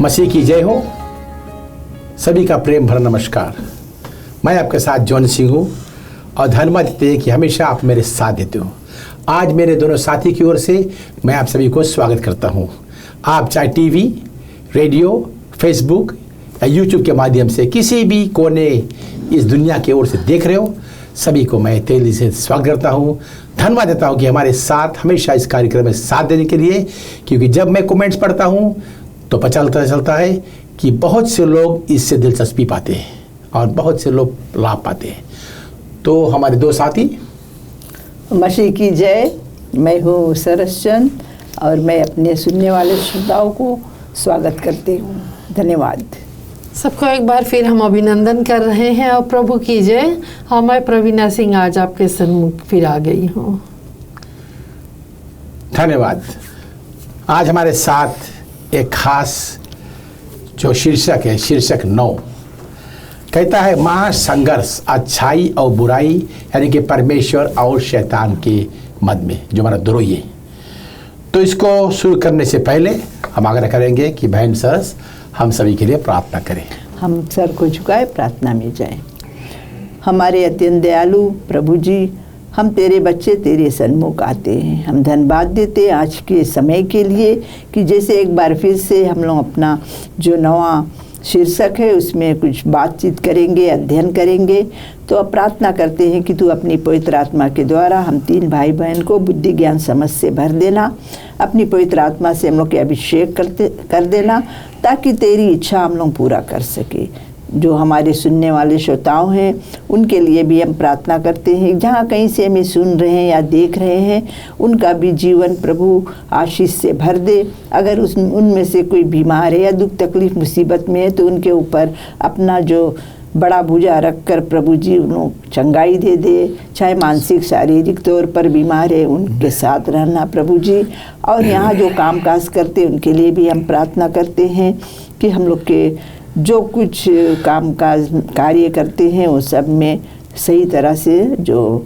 मसीह की जय हो। सभी का प्रेम भरा नमस्कार। मैं आपके साथ जॉन सिंह हूँ और धन्यवाद देते हैं कि हमेशा आप मेरे साथ देते हो। आज मेरे दोनों साथी की ओर से मैं आप सभी को स्वागत करता हूँ। आप चाहे टीवी, रेडियो, फेसबुक या यूट्यूब के माध्यम से किसी भी कोने इस दुनिया की ओर से देख रहे हो, सभी को मैं तेजी से स्वागत करता हूँ। धन्यवाद देता हूँ कि हमारे साथ हमेशा इस कार्यक्रम में साथ देने के लिए, क्योंकि जब मैं कमेंट्स पढ़ता हूँ तो पता चलता है कि बहुत से लोग इससे दिलचस्पी पाते हैं और बहुत से लोग लाभ पाते हैं। तो हमारे दो साथी, मसीह की जय। मैं हूँ सरसचंद और मैं अपने सुनने वाले श्रोताओं को स्वागत करती हूँ। धन्यवाद। सबको एक बार फिर हम अभिनंदन कर रहे हैं और प्रभु की जय। हाँ, मैं प्रवीणा सिंह आज आपके सन्मुख फिर आ गई हूँ। धन्यवाद। आज हमारे साथ एक खास जो शीर्षक है, शीर्षक 9 कहता है महासंघर्ष, अच्छाई और बुराई, यानी कि परमेश्वर और शैतान के मध्य में जो हमारा द्रोही है। तो इसको शुरू करने से पहले हम आग्रह करेंगे कि बहन सरस हम सभी के लिए प्रार्थना करें। हम सर को झुकाए प्रार्थना में जाएं। हमारे अत्यंत दयालु प्रभु जी, हम तेरे बच्चे तेरे सन्मुख आते हैं। हम धन्यवाद देते हैं आज के समय के लिए कि जैसे एक बार फिर से हम लोग अपना जो नवा शीर्षक है उसमें कुछ बातचीत करेंगे, अध्ययन करेंगे। तो अब प्रार्थना करते हैं कि तू अपनी पवित्र आत्मा के द्वारा हम तीन भाई बहन को बुद्धि ज्ञान समझ से भर देना। अपनी पवित्र आत्मा से हम लोग के अभिषेक कर देना ताकि तेरी इच्छा हम लोग पूरा कर सके। जो हमारे सुनने वाले श्रोताओं हैं उनके लिए भी हम प्रार्थना करते हैं, जहाँ कहीं से हमें सुन रहे हैं या देख रहे हैं उनका भी जीवन प्रभु आशीष से भर दे। अगर उनमें से कोई बीमार है या दुख तकलीफ मुसीबत में है तो उनके ऊपर अपना जो बड़ा भुजा रख कर प्रभु जी उन्हें चंगाई दे दे। चाहे मानसिक शारीरिक तौर पर बीमार है उनके साथ रहना प्रभु जी। और यहाँ जो काम काज करते उनके लिए भी हम प्रार्थना करते हैं कि हम लोग के जो कुछ काम काज कार्य करते हैं वो सब में सही तरह से जो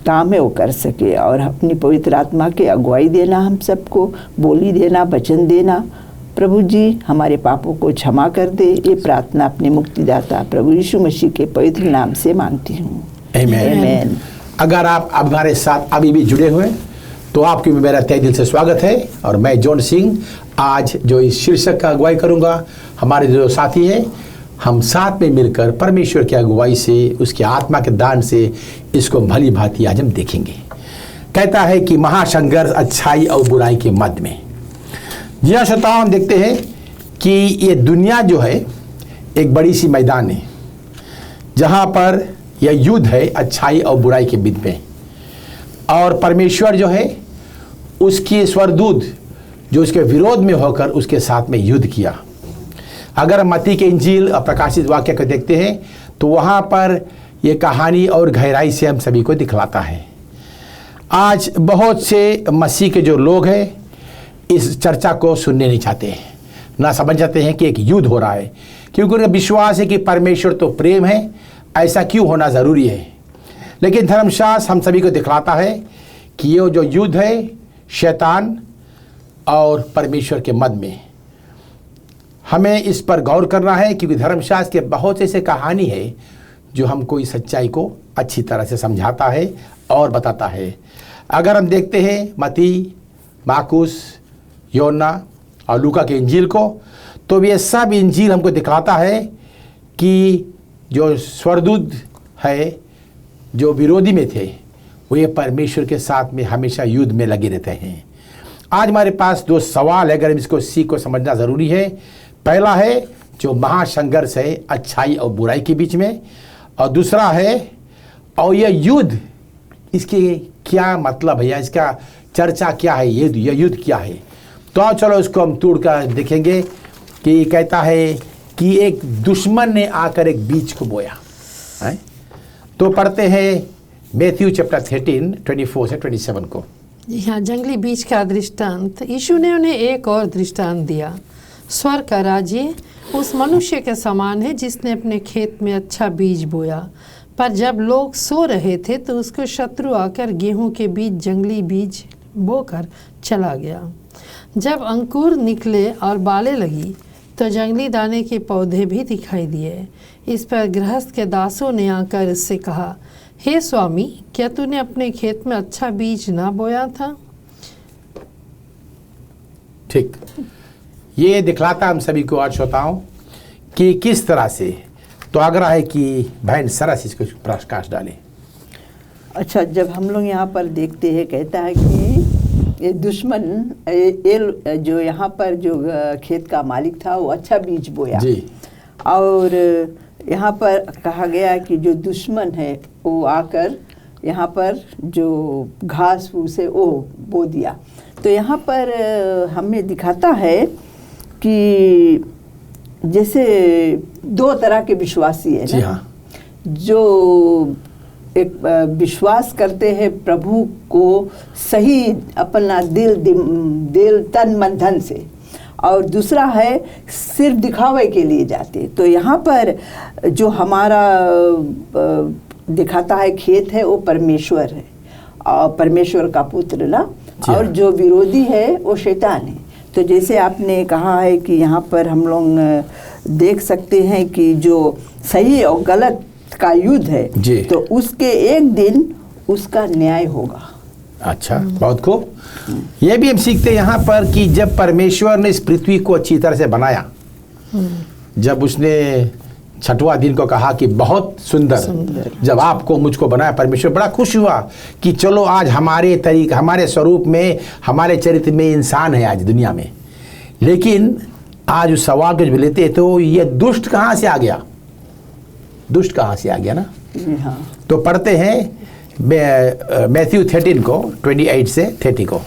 काम है वो कर सके। और अपनी पवित्र आत्मा के अगुवाई देना, हम सबको बोली देना, वचन देना। प्रभु जी हमारे पापों को क्षमा कर दे। ये प्रार्थना अपने मुक्तिदाता प्रभु यीशु मसीह के पवित्र नाम से मांगती हूँ। आमीन। अगर आप हमारे साथ अभी भी जुड़े हुए तो आपकी मेरा तहे दिल से स्वागत है। और मैं जॉन सिंह आज जो इस शीर्षक का अगुवाई करूंगा, हमारे जो साथी हैं हम साथ में मिलकर परमेश्वर की अगुवाई से, उसके आत्मा के दान से इसको भली भांति आज हम देखेंगे। कहता है कि महासंघर्ष, अच्छाई और बुराई के मध्य में। जी हाँ श्रोताओं, हम देखते हैं कि ये दुनिया जो है एक बड़ी सी मैदान है जहाँ पर यह युद्ध है अच्छाई और बुराई के बीच में। और परमेश्वर जो है उसकी स्वरदूत जो उसके विरोध में होकर उसके साथ में युद्ध किया। अगर मत्ती के इंजील और प्रकाशित वाक्य को देखते हैं तो वहाँ पर यह कहानी और गहराई से हम सभी को दिखलाता है। आज बहुत से मसीह के जो लोग हैं इस चर्चा को सुनने नहीं चाहते हैं, ना समझ जाते हैं कि एक युद्ध हो रहा है, क्योंकि उनका विश्वास है कि परमेश्वर तो प्रेम है, ऐसा क्यों होना ज़रूरी है। लेकिन धर्मशास्त्र हम सभी को दिखलाता है कि ये जो युद्ध है शैतान और परमेश्वर के मध्य में, हमें इस पर गौर करना है, क्योंकि धर्मशास्त्र के बहुत ऐसे कहानी है जो हमको इस सच्चाई को अच्छी तरह से समझाता है और बताता है। अगर हम देखते हैं मत्ती, मार्कुस, योना और लूका के इंजील को, तो ये सब इंजील हमको दिखाता है कि जो स्वर्गदूत है जो विरोधी में थे वो ये परमेश्वर के साथ में हमेशा युद्ध में लगे रहते हैं। आज हमारे पास दो सवाल है, अगर हम इसको सीख को समझना ज़रूरी है। पहला है जो महासंघर्ष है अच्छाई और बुराई के बीच में, और दूसरा है और यह युद्ध इसके क्या मतलब है या इसका चर्चा क्या है, यह युद्ध क्या है। तो चलो इसको हम तोड़ कर देखेंगे कि कहता है कि एक दुश्मन ने आकर एक बीज को बोया है। तो पढ़ते हैं मैथ्यू चैप्टर 13 24 से 27 को। जी हाँ, जंगली बीज का दृष्टांत। यीशु ने उन्हें एक और दृष्टांत दिया। स्वर्ग का राज्य उस मनुष्य के समान है जिसने अपने खेत में अच्छा बीज बोया। पर जब लोग सो रहे थे तो उसको शत्रु आकर गेहूं के बीच जंगली बीज बोकर चला गया। जब अंकुर निकले और बालें लगी तो जंगली दाने के पौधे भी दिखाई दिए। इस पर गृहस्थ के दासों ने आकर इससे कहा, हे स्वामी, क्या तूने अपने खेत में अच्छा बीज ना बोया था? ठीक, ये दिखलाता हम सभी को आज श्रोताओं कि किस तरह से, तो आग्रह है कि बहन सरस इसको प्रकाश डालें। अच्छा, जब हम लोग यहाँ पर देखते हैं, कहता है कि ये दुश्मन ये जो यहाँ पर जो खेत का मालिक था वो अच्छा बीज बोया जी। और यहाँ पर कहा गया कि जो दुश्मन है वो आकर यहाँ पर जो घास फूस है वो बो दिया। तो यहाँ पर हमें दिखाता है कि जैसे दो तरह के विश्वासी है जी ना, हाँ। जो एक विश्वास करते हैं प्रभु को सही अपना दिल तन मन धन से, और दूसरा है सिर्फ दिखावे के लिए जाते। तो यहाँ पर जो हमारा दिखाता है खेत है वो परमेश्वर है और परमेश्वर का पुत्र ना, और जो विरोधी है वो शैतान है। तो जैसे आपने कहा है कि यहाँ पर हम लोग देख सकते हैं कि जो सही और गलत का युद्ध है, तो उसके एक दिन उसका न्याय होगा। अच्छा, बहुत खूब। ये भी हम सीखते हैं यहाँ पर कि जब परमेश्वर ने इस पृथ्वी को अच्छी तरह से बनाया, जब उसने छठवां दिन को कहा कि बहुत सुंदर, जब आपको मुझको बनाया, परमेश्वर बड़ा खुश हुआ कि चलो आज हमारे तरीके, हमारे स्वरूप में, हमारे चरित्र में इंसान है आज दुनिया में। लेकिन आज उस सवाल को जब लेते तो ये दुष्ट कहाँ से आ गया? दुष्ट कहाँ से आ गया ना? हाँ। तो पढ़ते हैं मैथ्यू 13 को 28 से 30 को।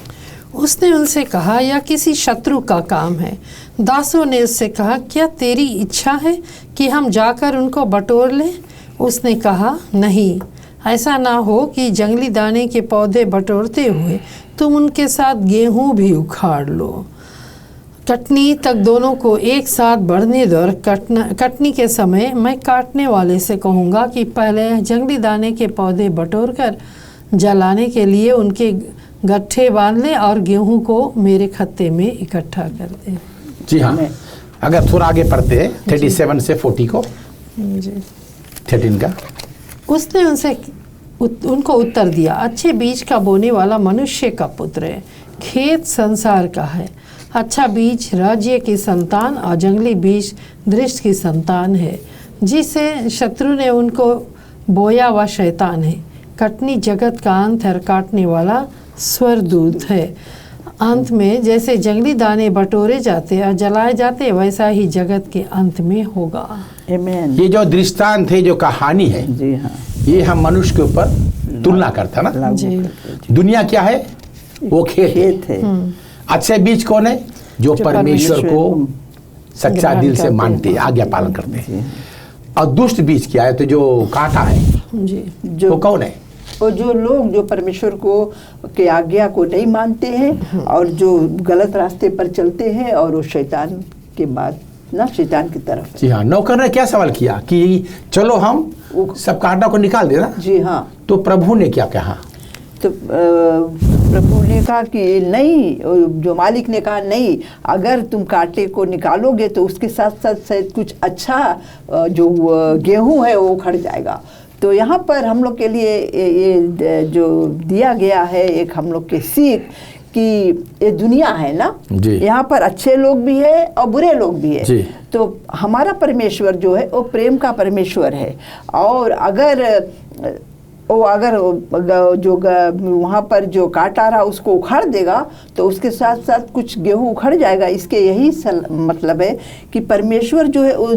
उसने उनसे कहा, यह किसी शत्रु का काम है। दासों ने उससे कहा, क्या तेरी इच्छा है कि हम जाकर उनको बटोर लें? उसने कहा, नहीं, ऐसा ना हो कि जंगली दाने के पौधे बटोरते हुए तुम उनके साथ गेहूं भी उखाड़ लो। कटनी तक दोनों को एक साथ बढ़ने दो और कटनी के समय मैं काटने वाले से कहूँगा कि पहले जंगली दाने के पौधे बटोर कर जलाने के लिए उनके गट्ठे बांध ले और गेहूं को मेरे खत्ते में इकट्ठा कर दे। जी हाँ, अगर थोड़ा आगे पढ़ते हैं 37 से 40 को, जी 13 का। उसने उनको उत्तर दिया, अच्छे बीज का बोने वाला मनुष्य का पुत्र है। खेत संसार का है। अच्छा बीज राज्य की संतान और जंगली बीज दृष्ट की संतान है। जिसे शत्रु ने उनको बोया वह शैतान है। कटनी जगत का अंत है, काटने वाला स्वरदूत है। अंत में जैसे जंगली दाने बटोरे जाते और जलाए जाते, वैसा ही जगत के अंत में होगा। आमीन। ये जो दृष्टांत है, जो कहानी है, जी हाँ, ये हम मनुष्य के ऊपर तुलना करता ना। जी। दुनिया क्या है? वो खेत है। अच्छे बीज कौन है? जो परमेश्वर को सच्चा दिल से मानते, आज्ञा पालन करते हैं। और दुष्ट बीज क्या है? तो जो कांटा है, जी, वो कौन है? और जो लोग जो परमेश्वर को के आज्ञा को नहीं मानते हैं और जो गलत रास्ते पर चलते हैं, और वो शैतान के बाद ना, शैतान की तरफ है। जी हाँ, नौकर ने क्या सवाल किया कि चलो हम सब कांटा को निकाल देना। जी हाँ। तो प्रभु ने क्या कहा? तो प्रभु ने कहा कि नहीं, जो मालिक ने कहा नहीं, अगर तुम कांटे को निकालोगे तो उसके साथ साथ शायद कुछ अच्छा जो गेहूं है वो उखड़ जाएगा। तो यहाँ पर हम लोग के लिए ये जो दिया गया है एक हम लोग के सीख कि ये दुनिया है ना, यहाँ पर अच्छे लोग भी है और बुरे लोग भी है। तो हमारा परमेश्वर जो है वो प्रेम का परमेश्वर है, और अगर जो वहाँ पर जो काटा रहा उसको उखाड़ देगा तो उसके साथ साथ कुछ गेहूं उखड़ जाएगा। इसके यही मतलब है कि परमेश्वर जो है वो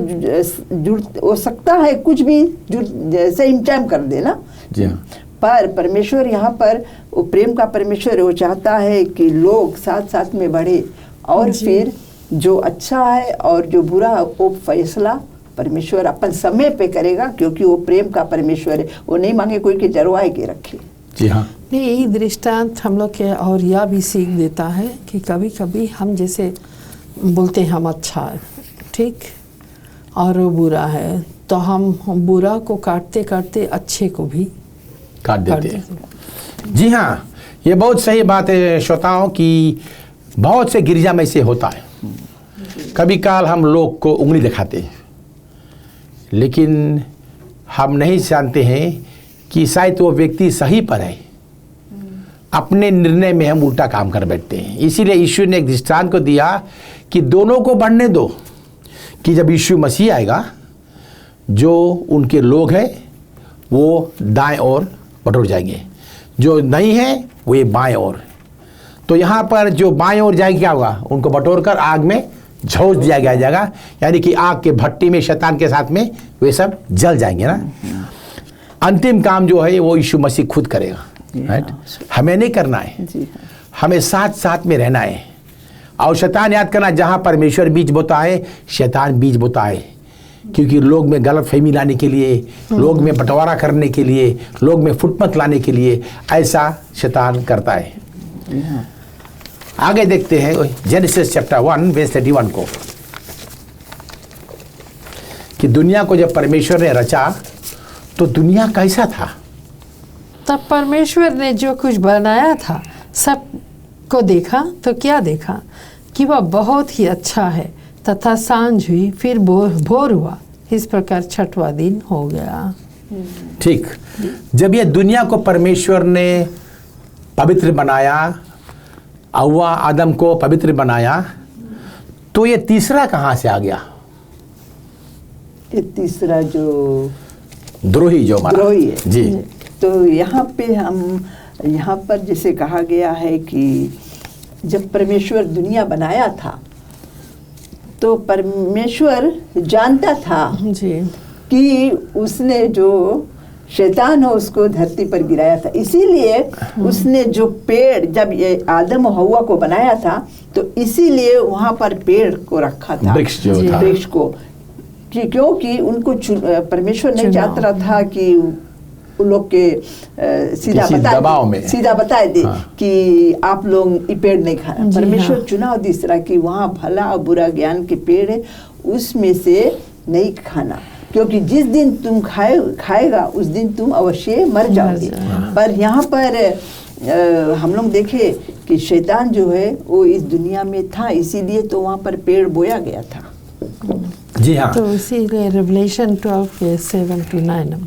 हो सकता है कुछ भी सेम टाइम कर देना। जी हाँ। पर परमेश्वर यहाँ पर वो प्रेम का परमेश्वर है, वो चाहता है कि लोग साथ साथ में बढ़े, और फिर जो अच्छा है और जो बुरा वो फैसला परमेश्वर अपन समय पे करेगा, क्योंकि वो प्रेम का परमेश्वर है। वो नहीं मांगे कोई के जरवाए के रखे। जी हाँ। नहीं, यही दृष्टांत हम लोग के और यह भी सीख देता है कि कभी कभी हम जैसे बोलते हैं हम अच्छा है, ठीक, और वो बुरा है, तो हम बुरा को काटते काटते अच्छे को भी काट देते हैं। जी हाँ, ये बहुत सही बात है श्रोताओं की। बहुत से गिरजा में से होता है कभी काल हम लोग को उंगली दिखाते हैं, लेकिन हम नहीं जानते हैं कि शायद वो व्यक्ति सही पर है। अपने निर्णय में हम उल्टा काम कर बैठते हैं। इसीलिए यीशु ने एक दृष्टांत को दिया कि दोनों को बढ़ने दो, कि जब यीशु मसीह आएगा, जो उनके लोग हैं वो दाएं ओर बटोर जाएंगे, जो नहीं है वो ये बाएं ओर। तो यहाँ पर जो बाएं ओर जाएंगे क्या होगा? उनको बटोर कर आग में झोंक दिया जाएगा, यानी कि आग के भट्टी में शैतान के साथ में वे सब जल जाएंगे ना। अंतिम काम जो है वो यीशु मसीह खुद करेगा, राइट? हमें नहीं करना है, हमें साथ साथ में रहना है। और शैतान याद करना, जहाँ परमेश्वर बीज बोता है शैतान बीज बोता है, क्योंकि लोग में गलत फहमी लाने के लिए, लोग में बंटवारा करने के लिए, लोग में फुटमत लाने के लिए ऐसा शैतान करता है। आगे देखते हैं जेनेसिस चैप्टर 1 वर्स 31 को, कि दुनिया को जब परमेश्वर ने रचा तो दुनिया कैसा था? तब परमेश्वर ने जो कुछ बनाया था सब को देखा तो क्या देखा कि वह बहुत ही अच्छा है, तथा सांझ हुई, फिर भोर हुआ। इस प्रकार छठवां दिन हो गया। ठीक, जब ये दुनिया को परमेश्वर ने पवित्र बनाया, हव्वा आदम को पवित्र बनाया, तो ये तीसरा कहाँ से आ गया? ये तीसरा जो द्रोही जो हमारा द्रोही है जी। तो यहाँ पर जैसे कहा गया है कि जब परमेश्वर दुनिया बनाया था तो परमेश्वर जानता था जी कि उसने जो शैतान हो उसको धरती पर गिराया था। इसीलिए उसने जो पेड़, जब ये आदम और हव्वा को बनाया था तो इसीलिए वहाँ पर पेड़ को रखा था, वृक्ष जो था, वृक्ष को, क्योंकि उनको परमेश्वर नहीं चाहता रहा था कि उन लोग के सीधा बताए दे कि आप लोग ये पेड़ नहीं खाना। परमेश्वर चुनाव तीसरा कि वहाँ भला और बुरा ज्ञान के पेड़ है, उसमें से नहीं खाना, क्योंकि जिस दिन तुम खाएगा उस दिन तुम अवश्य मर जाओगे। पर यहाँ पर हम लोग देखे कि शैतान जो है वो इस दुनिया में था, इसीलिए तो वहाँ पर पेड़ बोया गया था। जी हाँ, तो इसीलिए रेवलेशन 12:7-9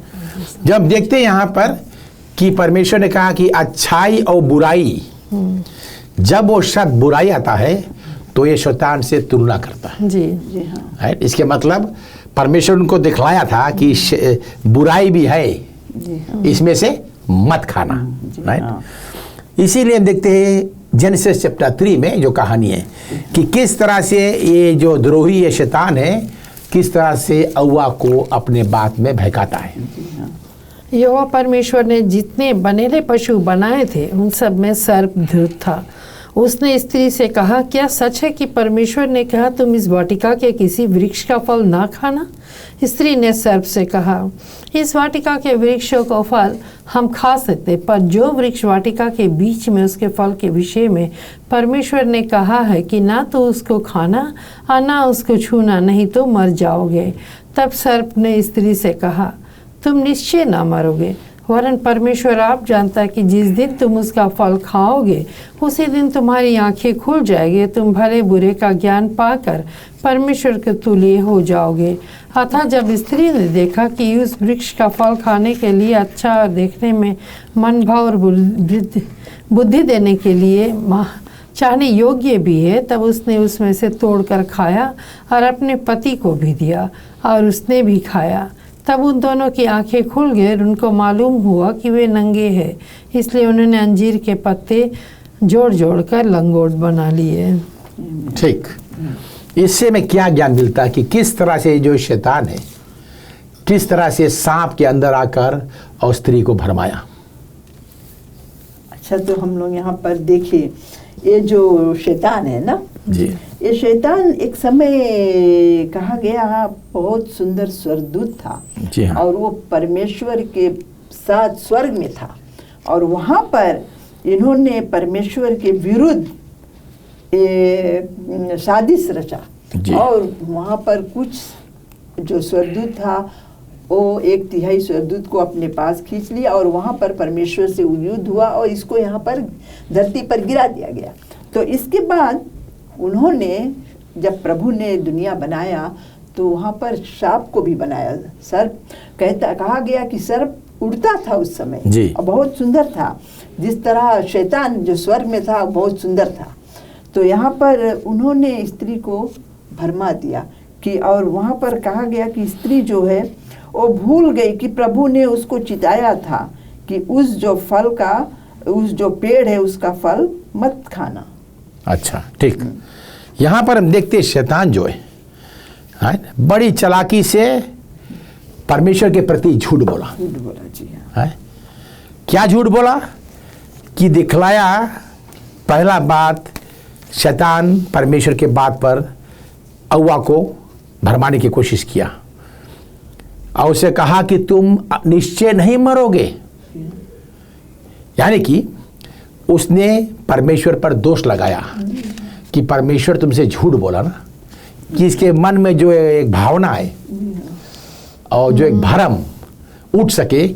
जब देखते हैं यहाँ पर कि परमेश्वर ने कहा कि अच्छाई और बुराई, जब वो शब्द बुराई आता है तो ये शैतान से तुलना करता है। जी हाँ, इसके मतलब परमेश्वर उनको दिखलाया था कि बुराई भी है, इसमें से मत खाना, राइट? इसीलिए देखते हैं जेनेसिस चैप्टर 3 में जो कहानी है कि किस तरह से ये जो द्रोही ये शैतान है, किस तरह से हव्वा को अपने बात में बहकाता है। यहोवा परमेश्वर ने जितने बनेले पशु बनाए थे उन सब में सर्प धूर्त था। उसने स्त्री से कहा, क्या सच है कि परमेश्वर ने कहा तुम इस वाटिका के किसी वृक्ष का फल ना खाना? स्त्री ने सर्प से कहा, इस वाटिका के वृक्षों का फल हम खा सकते, पर जो वृक्ष वाटिका के बीच में उसके फल के विषय में परमेश्वर ने कहा है कि ना तो उसको खाना और ना उसको छूना, नहीं तो मर जाओगे। तब सर्प ने स्त्री से कहा, तुम निश्चय ना मरोगे, वरन परमेश्वर आप जानता है कि जिस दिन तुम उसका फल खाओगे उसी दिन तुम्हारी आंखें खुल जाएगी, तुम भले बुरे का ज्ञान पाकर परमेश्वर के तुल्य हो जाओगे। अतः जब स्त्री ने देखा कि उस वृक्ष का फल खाने के लिए अच्छा और देखने में मन भाव और बुद्धि देने के लिए चाहने योग्य भी है, तब उसने उसमें से तोड़कर खाया और अपने पति को भी दिया और उसने भी खाया। तब उन दोनों की आंखें खुल गई और उनको मालूम हुआ कि वे नंगे हैं, इसलिए उन्होंने अंजीर के पत्ते जोड़ जोड़ कर लंगोट बना लिए। ठीक, इससे में क्या ज्ञान मिलता है कि किस तरह से जो शैतान है, किस तरह से सांप के अंदर आकर और स्त्री को भरमाया। अच्छा, तो हम लोग यहाँ पर देखिए ये जो शैतान है ना जी, ये शैतान एक समय कहा गया बहुत सुंदर स्वर्गदूत था। जी हाँ। और वो परमेश्वर के साथ स्वर्ग में था और वहाँ पर इन्होंने परमेश्वर के विरुद्ध साजिश रचा और वहाँ पर कुछ जो स्वर्गदूत था वो 1/3 स्वर्गदूत को अपने पास खींच लिया और वहाँ पर परमेश्वर से युद्ध हुआ और इसको यहाँ पर धरती पर गिरा दिया गया। तो इसके बाद उन्होंने जब प्रभु ने दुनिया बनाया तो वहाँ पर सांप को भी बनाया। सर्प कहा गया कि सर्प उड़ता था उस समय जी। और बहुत सुंदर था। जिस तरह शैतान जो स्वर्ग में था बहुत सुंदर था। तो यहाँ पर उन्होंने स्त्री को भरमा दिया कि, और वहाँ पर कहा गया कि स्त्री जो है वो भूल गई कि प्रभु ने उसको चिताया था कि उस जो पेड़ है उसका फल मत खाना। अच्छा, ठीक। यहाँ पर हम देखते हैं शैतान जो है बड़ी चालाकी से परमेश्वर के प्रति झूठ बोला। जी हाँ। क्या झूठ बोला कि दिखलाया, पहला बात शैतान परमेश्वर के बात पर हव्वा को भरमाने की कोशिश किया और उसे कहा कि तुम निश्चय नहीं मरोगे। यानी कि उसने परमेश्वर पर दोष लगाया कि परमेश्वर तुमसे झूठ बोला ना, कि इसके मन में जो एक भावना है और जो एक भरम उठ सके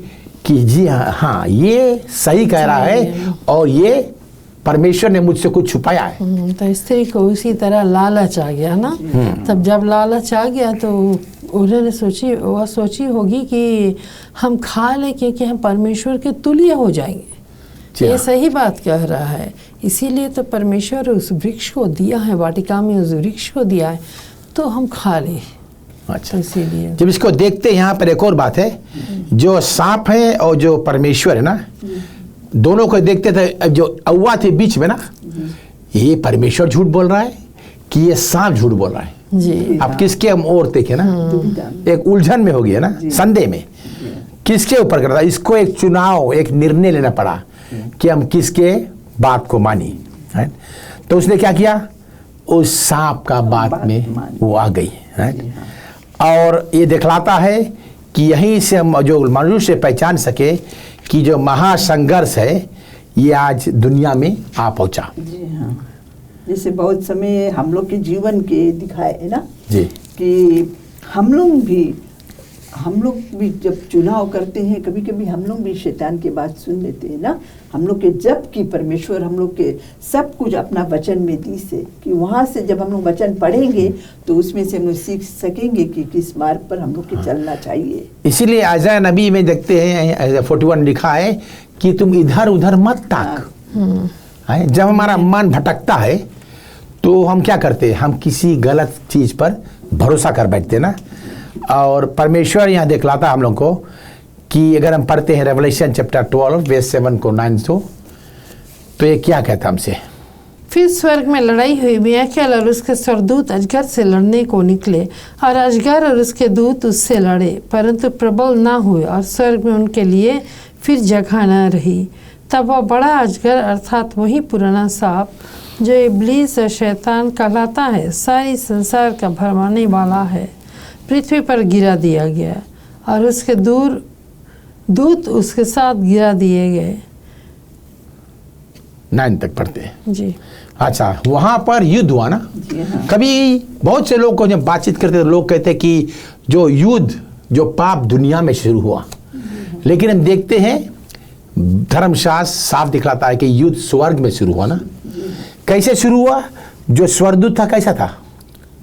कि जी हाँ ये सही कह रहा है और ये परमेश्वर ने मुझसे कुछ छुपाया है। तो स्त्री को उसी तरह लालच आ गया ना। तब जब लालच आ गया तो उन्होंने सोची होगी कि हम खा लें क्योंकि हम परमेश्वर के तुल्य हो जाएंगे। ये सही बात कह रहा है, इसीलिए तो परमेश्वर उस वृक्ष को दिया है, वाटिका में उस वृक्ष को दिया है तो हम खा लें। अच्छा, इसीलिए जब इसको देखते हैं यहाँ पर एक और बात है, जो सांप है और जो परमेश्वर है ना, दोनों को देखते थे। जो हव्वा थे बीच में ना, ये परमेश्वर झूठ बोल रहा है कि ये सांप झूठ बोल रहा है जी। अब किसके हम और देखे ना, एक उलझन में हो गया ना, संदेह में किसके ऊपर करता। इसको एक चुनाव, एक निर्णय लेना पड़ा कि हम किसके बात को मानी है। तो उसने क्या किया, उस सांप का बात में वो आ गई है। और ये दिखलाता है कि यहीं से हम जो मनुष्य पहचान सके कि जो महासंघर्ष है ये आज दुनिया में आ पहुंचा। जी हाँ, जैसे बहुत समय हम लोग के जीवन के दिखाए है ना जी, कि हम लोग भी जब चुनाव करते हैं, कभी कभी हम लोग भी शैतान की बात सुन लेते हैं ना। हम लोग के जबकि परमेश्वर हम लोग के सब कुछ अपना वचन में दी से, कि वहाँ से जब हम लोग वचन पढ़ेंगे तो उसमें से हम लोग सीख सकेंगे कि किस मार्ग पर हम लोग के चलना चाहिए। इसीलिए आयज़ाया नबी में देखते हैं 41 लिखा है कि तुम इधर उधर मत ताक। जब हमारा मन भटकता है तो हम क्या करते हैं, हम किसी गलत चीज़ पर भरोसा कर बैठते ना। और परमेश्वर यहाँ दिखलाता हम लोग को कि अगर हम पढ़ते हैं रेवलेशन चैप्टर 12 वर्स 7 को 9 तो ये क्या कहता हमसे। फिर स्वर्ग में लड़ाई हुई। मीकाएल और उसके स्वर्गदूत अजगर से लड़ने को निकले और अजगर और उसके दूत उससे लड़े, परंतु प्रबल ना हुए और स्वर्ग में उनके लिए फिर जगह न रही। तब वह बड़ा अजगर अर्थात वही पुराना सांप जो इब्लीस और शैतान कहलाता है, सारी संसार का भरमाने वाला है, पृथ्वी पर गिरा दिया गया और उसके दूत उसके साथ गिरा दिए गए। 9 तक पढ़ते हैं जी। अच्छा, वहाँ पर युद्ध हुआ ना। कभी बहुत से लोग को जब बातचीत करते तो लोग कहते कि जो युद्ध, जो पाप दुनिया में शुरू हुआ, लेकिन हम देखते हैं धर्मशास्त्र साफ दिखलाता है कि युद्ध स्वर्ग में शुरू हुआ ना। कैसे शुरू हुआ? जो स्वर्गदूत था कैसा था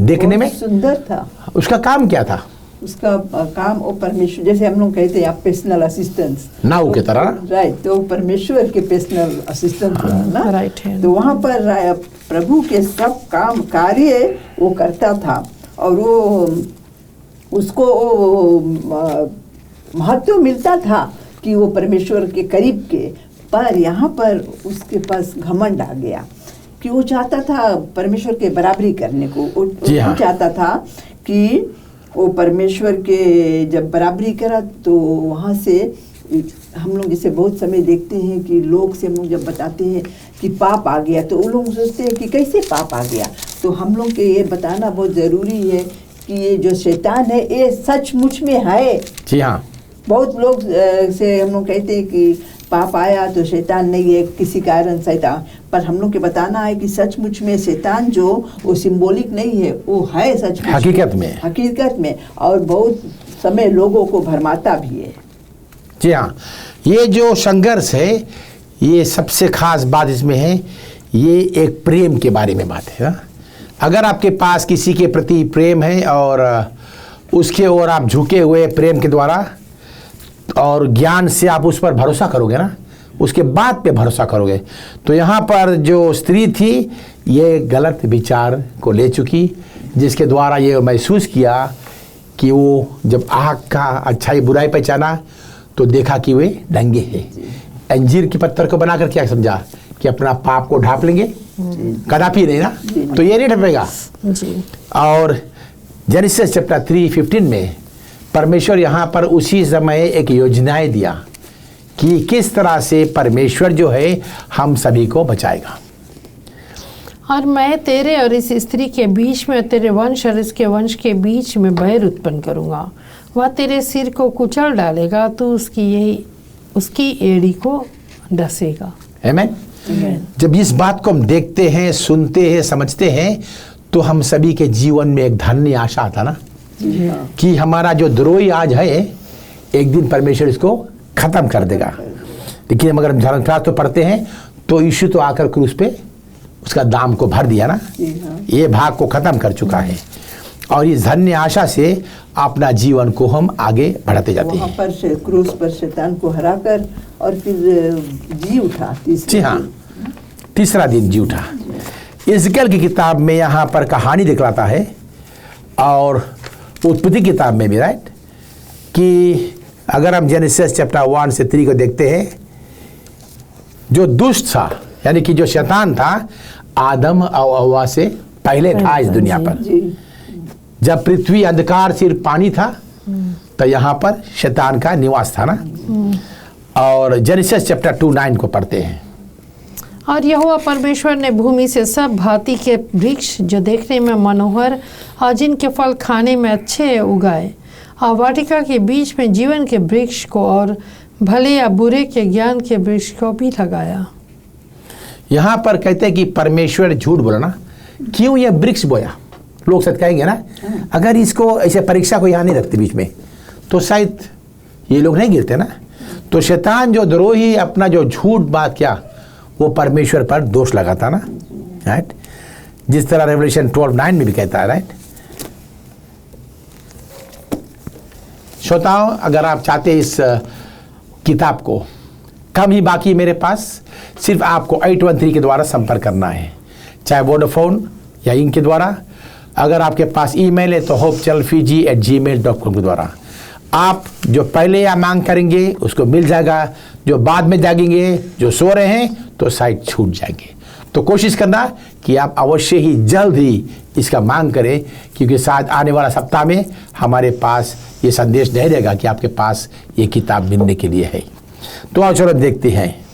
देखने में? सुंदर था। उसका काम क्या था? उसका काम वो परमेश्वर, जैसे हम लोग कहते हैं आप पर्सनल असिस्टेंस नाउ के तरह, राइट। तो परमेश्वर के पर्सनल असिस्टेंट ना, राइट है। तो वहाँ पर प्रभु के सब काम कार्य वो करता था और वो उसको महत्व मिलता था कि वो परमेश्वर के करीब के। पर यहाँ पर उसके पास घमंड आ गया कि वो चाहता था परमेश्वर के बराबरी करने को। वो चाहता था कि वो परमेश्वर के जब बराबरी करा तो वहाँ से हम लोग जैसे बहुत समय देखते हैं कि लोग से हम लोग जब बताते हैं कि पाप आ गया तो वो लोग सोचते हैं कि कैसे पाप आ गया। तो हम लोग के ये बताना बहुत ज़रूरी है कि ये जो शैतान है ये सचमुच में है। जी हाँ। बहुत लोग से हम लोग कहते हैं कि पाप आया तो शैतान नहीं है, किसी कारण शैतान, पर हम लोग के बताना है कि सचमुच में शैतान जो वो सिंबॉलिक नहीं है, वो है सचमुच हकीकत में और बहुत समय लोगों को भरमाता भी है। जी हाँ, ये जो संघर्ष है, ये सबसे खास बात इसमें है, ये एक प्रेम के बारे में बात है ना। अगर आपके पास किसी के प्रति प्रेम है और उसके ओर आप झुके हुए प्रेम के द्वारा और ज्ञान से आप उस पर भरोसा करोगे ना, उसके बाद पे भरोसा करोगे, तो यहाँ पर जो स्त्री थी ये गलत विचार को ले चुकी, जिसके द्वारा ये महसूस किया कि वो जब आग का अच्छाई बुराई पहचाना तो देखा कि वे नंगे हैं। अंजीर के पत्थर को बनाकर क्या समझा कि अपना पाप को ढांप लेंगे, कदापि नहीं ना, तो ये नहीं ढपेगा। और जेनेसिस चैप्टर 3:15 में परमेश्वर यहाँ पर उसी समय एक योजनाएं दिया कि किस तरह से परमेश्वर जो है हम सभी को बचाएगा। और मैं तेरे और इस स्त्री के बीच में, तेरे वंश और इसके वंश के बीच में बैर उत्पन्न करूंगा, वह तेरे सिर को कुचल डालेगा, तो उसकी एड़ी को डसेगा। आमीन। जब इस बात को हम देखते हैं, सुनते हैं, समझते हैं, तो हम सभी के जीवन में एक धन्य आशा आता ना कि हमारा जो द्रोही आज है एक दिन परमेश्वर इसको खत्म कर देगा। लेकिन हम अगर धर्मशास्त्र तो पढ़ते हैं तो यीशु तो आकर क्रूस पे उसका दाम को भर दिया ना, ये भाग को खत्म कर चुका है। और इस धन्य आशा से अपना जीवन को हम आगे बढ़ाते जाते हैं। पर क्रूस पर शैतान को हराकर और फिर जी उठा। जी हाँ, तीसरा दिन जी उठा। इज़केल की किताब में यहाँ पर कहानी दिखलाता है और उत्पत्ति किताब में भी, राइट, कि अगर हम जेनेसिस चैप्टर 1 से 3 को देखते हैं, जो दुष्ट था यानी कि जो शैतान था आदम और हव्वा से पहले था इस दुनिया पर। जब पृथ्वी अंधकार सिर्फ पानी था तो यहाँ पर शैतान का निवास था ना। और जेनेसिस चैप्टर 2:9 को पढ़ते हैं। और यहोवा परमेश्वर ने भूमि से सब भांति के वृक्ष जो देखने में मनोहर और जिनके फल खाने में अच्छे उगाए, और वाटिका के बीच में जीवन के वृक्ष को और भले या बुरे के ज्ञान के वृक्ष को भी लगाया। यहाँ पर कहते हैं कि परमेश्वर झूठ बोला ना, क्यों ये वृक्ष बोया? लोग सच कहेंगे ना, अगर इसको ऐसे परीक्षा को यहाँ नहीं रखते बीच में तो शायद ये लोग नहीं गिरते ना। तो शैतान जो द्रोही अपना जो झूठ बात क्या वो परमेश्वर पर दोष लगाता ना, राइट, जिस तरह रेवलेशन 12:9 में भी कहता है, राइट। श्रोताओं, अगर आप चाहते इस किताब को, कम ही बाकी मेरे पास, सिर्फ आपको 813 के द्वारा संपर्क करना है, चाहे वोडाफोन या इनके द्वारा। अगर आपके पास ईमेल है तो hopechalfiji@gmail.com के द्वारा आप जो पहले या मांग करेंगे उसको मिल जाएगा, जो बाद में जागेंगे, जो सो रहे हैं तो शायद छूट जाएंगे। तो कोशिश करना कि आप अवश्य ही जल्द ही इसका मांग करें, क्योंकि शायद आने वाला सप्ताह में हमारे पास ये संदेश नहीं रहेगा कि आपके पास ये किताब मिलने के लिए है। तो आओ चलो देखते हैं।